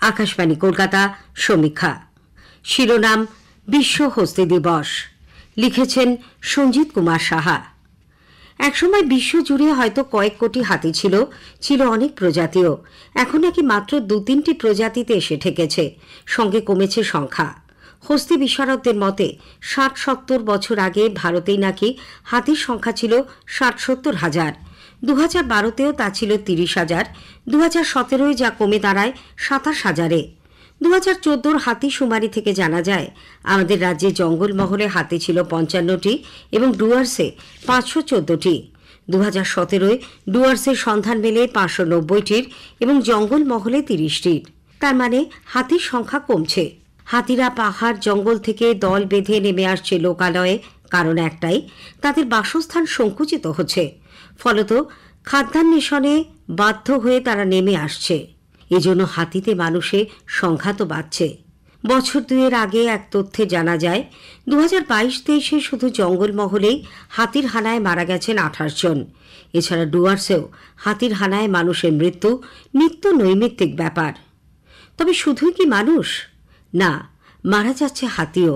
আকাশবাণী কলকাতা সমীক্ষা শিরোনাম বিশ্ব হস্তি দিবস লিখেছেন সঞ্জিত কুমার সাহা। একসময় বিশ্ব জুড়ে হয়তো কয়েক কোটি হাতি ছিল অনেক প্রজাতিও। এখন নাকি মাত্র ২-৩টি প্রজাতিতে এসে ঠেকেছে, সঙ্গে কমেছে সংখ্যা। হস্তি বিশারদদের মতে ৬০-৭০ বছর আগে ভারতেই নাকি হাতির সংখ্যা ছিল ৬০-৭০ হাজার। ২০১২তেও তা ছিল ৩০,০০০। ২০১৭ যা কমে দাঁড়ায় ২৭ হাজারে। ২০১৪ হাতি শুমারি থেকে জানা যায় আমাদের রাজ্যে জঙ্গলমহলে হাতি ছিল ৫৫টি এবং ডুয়ার্সে ৫১৪টি। ২০১৭ ডুয়ার্সের সন্ধান মেলে ৫৯০টির এবং জঙ্গলমহলে ৩০টির। তার মানে হাতির সংখ্যা কমছে। হাতিরা পাহাড় জঙ্গল থেকে দল বেঁধে নেমে আসছে লোকালয়ে, কারণ একটাই, তাদের বাসস্থান সংকুচিত হচ্ছে। ফলত খাদ্যান্বেষণে বাধ্য হয়ে তারা নেমে আসছে। এজন্য হাতিতে মানুষে সংঘাত বাড়ছে। বছর দুয়ের আগে এক তথ্যে জানা যায় ২০২২-২৩ শুধু জঙ্গলমহলেই হাতির হানায় মারা গেছেন ২৮ জন। এছাড়া ডুয়ার্সেও হাতির হানায় মানুষের মৃত্যু নিত্য নৈমিত্তিক ব্যাপার। তবে শুধুই কি মানুষ? না, মারা যাচ্ছে হাতিও।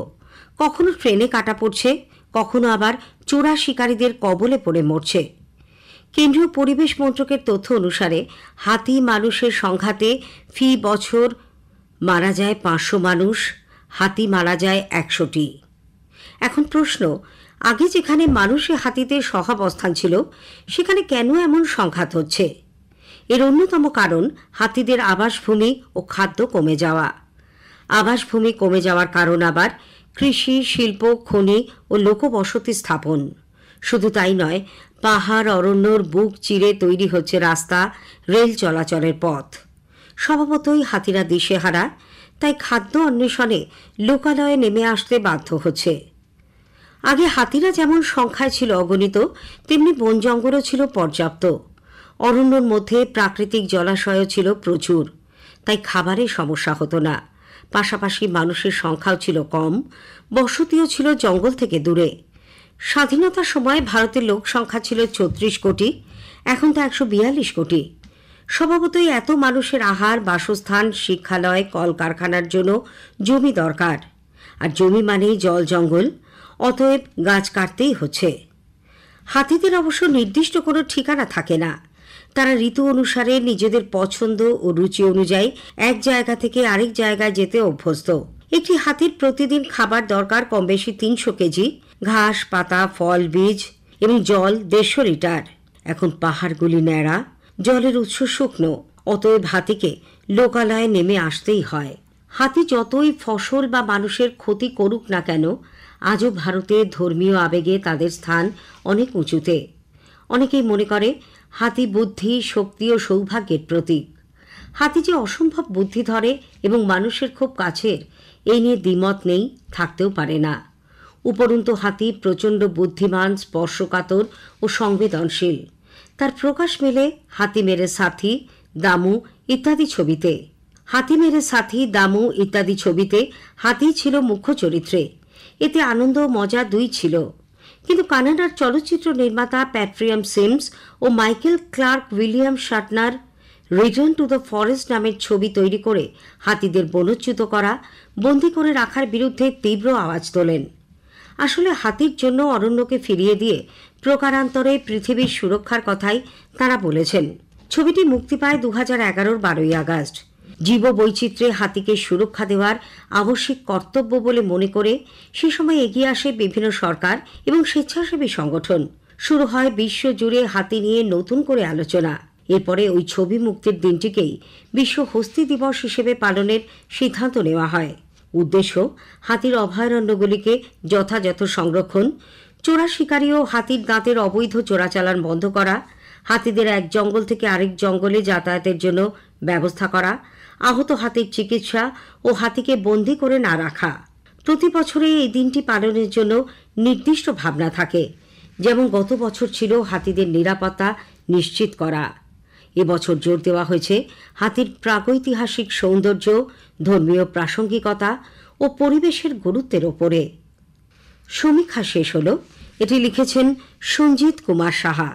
কখনো ট্রেনে কাটা পড়ছে, কখনো আবার চোরা শিকারীদের কবলে পড়ে মরছে। কেন্দ্রীয় পরিবেশ মন্ত্রকের তথ্য অনুসারে হাতি মানুষের সংঘাতে ফি বছর মারা যায় ৫০০ মানুষ, হাতি মারা যায় ১০০টি। এখন প্রশ্ন, আগে যেখানে মানুষে হাতিতে সহাবস্থান ছিল সেখানে কেন এমন সংঘাত হচ্ছে? এর অন্যতম কারণ হাতিদের আবাসভূমি ও খাদ্য কমে যাওয়া। আবাসভূমি কমে যাওয়ার কারণ আবার কৃষি, শিল্প, খনি ও লোকবসতি স্থাপন। শুধু তাই নয়, পাহাড় অরণ্যর বুক চিরে তৈরি হচ্ছে রাস্তা, রেল চলাচলের পথ। স্বভাবতই হাতিরা দিশেহারা, তাই খাদ্য অন্বেষণে লোকালয়ে নেমে আসতে বাধ্য হচ্ছে। আগে হাতিরা যেমন সংখ্যায় ছিল অগণিত, তেমনি বন জঙ্গলও ছিল পর্যাপ্ত। অরণ্যর মধ্যে প্রাকৃতিক জলাশয়ও ছিল প্রচুর, তাই খাবারের সমস্যা হতো না। পাশাপাশি মানুষের সংখ্যাও ছিল কম, বসতিও ছিল জঙ্গল থেকে দূরে। স্বাধীনতার সময় ভারতের লোক সংখ্যা ছিল ৩৪ কোটি, এখন তো ১৪২ কোটি। স্বভাবতই এত মানুষের আহার, বাসস্থান, শিক্ষালয়, কলকারখানার জন্য জমি দরকার, আর জমি মানেই জল জঙ্গল, অতএব গাছ কাটতেই হচ্ছে। হাতিদের অবশ্য নির্দিষ্ট কোনো ঠিকানা থাকে না। তারা ঋতু অনুসারে নিজেদের পছন্দ ও রুচি অনুযায়ী এক জায়গা থেকে আরেক জায়গায় যেতে অভ্যস্ত। একটি হাতির প্রতিদিন খাবার দরকার কম বেশি ৩০০ কেজি, ঘাস, পাতা, ফল, বীজ এবং জল ১৫০ লিটার। এখন পাহাড়গুলি ন্যাড়া, জলের উৎস শুকনো, অতএব হাতিকে লোকালয়ে নেমে আসতেই হয়। হাতি যতই ফসল বা মানুষের ক্ষতি করুক না কেন, আজও ভারতের ধর্মীয় আবেগে তাদের স্থান অনেক উঁচুতে। অনেকেই মনে করে হাতি বুদ্ধি, শক্তি ও সৌভাগ্যের প্রতীক। হাতি যে অসম্ভব বুদ্ধি ধরে এবং মানুষের খুব কাছের, এই নিয়ে দ্বিমত নেই, থাকতেও পারে না। উপরন্তু হাতি প্রচণ্ড বুদ্ধিমান, স্পর্শকাতর ও সংবেদনশীল। তার প্রকাশ মেলে হাতি মেরে সাথী, দামু ইত্যাদি ছবিতে। হাতি মেরে সাথী, দামু ইত্যাদি ছবিতে হাতি ছিল মুখ্য চরিত্রে। এতে আনন্দ ও মজা দুই ছিল। কিন্তু কানাডার চলচ্চিত্র নির্মাতা প্যাট্রিয়াম সিমস ও Michael Clark William Shatner Return to the Forest নামের ছবি তৈরি করে হাতিদের বনচ্যুত করা, বন্দী করে রাখার বিরুদ্ধে তীব্র আওয়াজ তোলেন। আসলে হাতির জন্য অরণ্যকে ফিরিয়ে দিয়ে প্রকারান্তরে পৃথিবীর সুরক্ষার কথাই তারা বলেছেন। ছবিটি মুক্তি পায় ২০১১-র ১২ই আগস্ট। জীববৈচিত্র্যে হাতিকে সুরক্ষা দেওয়ার আবশ্যিক কর্তব্য বলে মনে করে সে সময় এগিয়ে আসে বিভিন্ন সরকার এবং স্বেচ্ছাসেবী সংগঠন। শুরু হয় বিশ্বজুড়ে হাতি নিয়ে নতুন করে আলোচনা। এরপরে ওই ছবি মুক্তির দিনটিকেই বিশ্ব হস্তি দিবস হিসেবে পালনের সিদ্ধান্ত নেওয়া হয়। উদ্দেশ্য, হাতির অভয়ারণ্যগুলিকে যথাযথ সংরক্ষণ, চোরা শিকারী ও হাতির দাঁতের অবৈধ চোরাচালান বন্ধ করা, হাতিদের এক জঙ্গল থেকে আরেক জঙ্গলে যাতায়াতের জন্য ব্যবস্থা করা, আহত হাতির চিকিৎসা ও হাতিকে বন্দী করে না রাখা। প্রতি বছরে এই দিনটি পালনের জন্য নির্দিষ্ট ভাবনা থাকে। যেমন গত বছর ছিল হাতিদের নিরাপত্তা নিশ্চিত করা। এবছর জোর দেওয়া হয়েছে হাতির প্রাগৈতিহাসিক সৌন্দর্য, ধর্মীয় প্রাসঙ্গিকতা ও পরিবেশের গুরুত্বের ওপরে। সমীক্ষা শেষ হল। এটি লিখেছেন সঞ্জিত কুমার সাহা।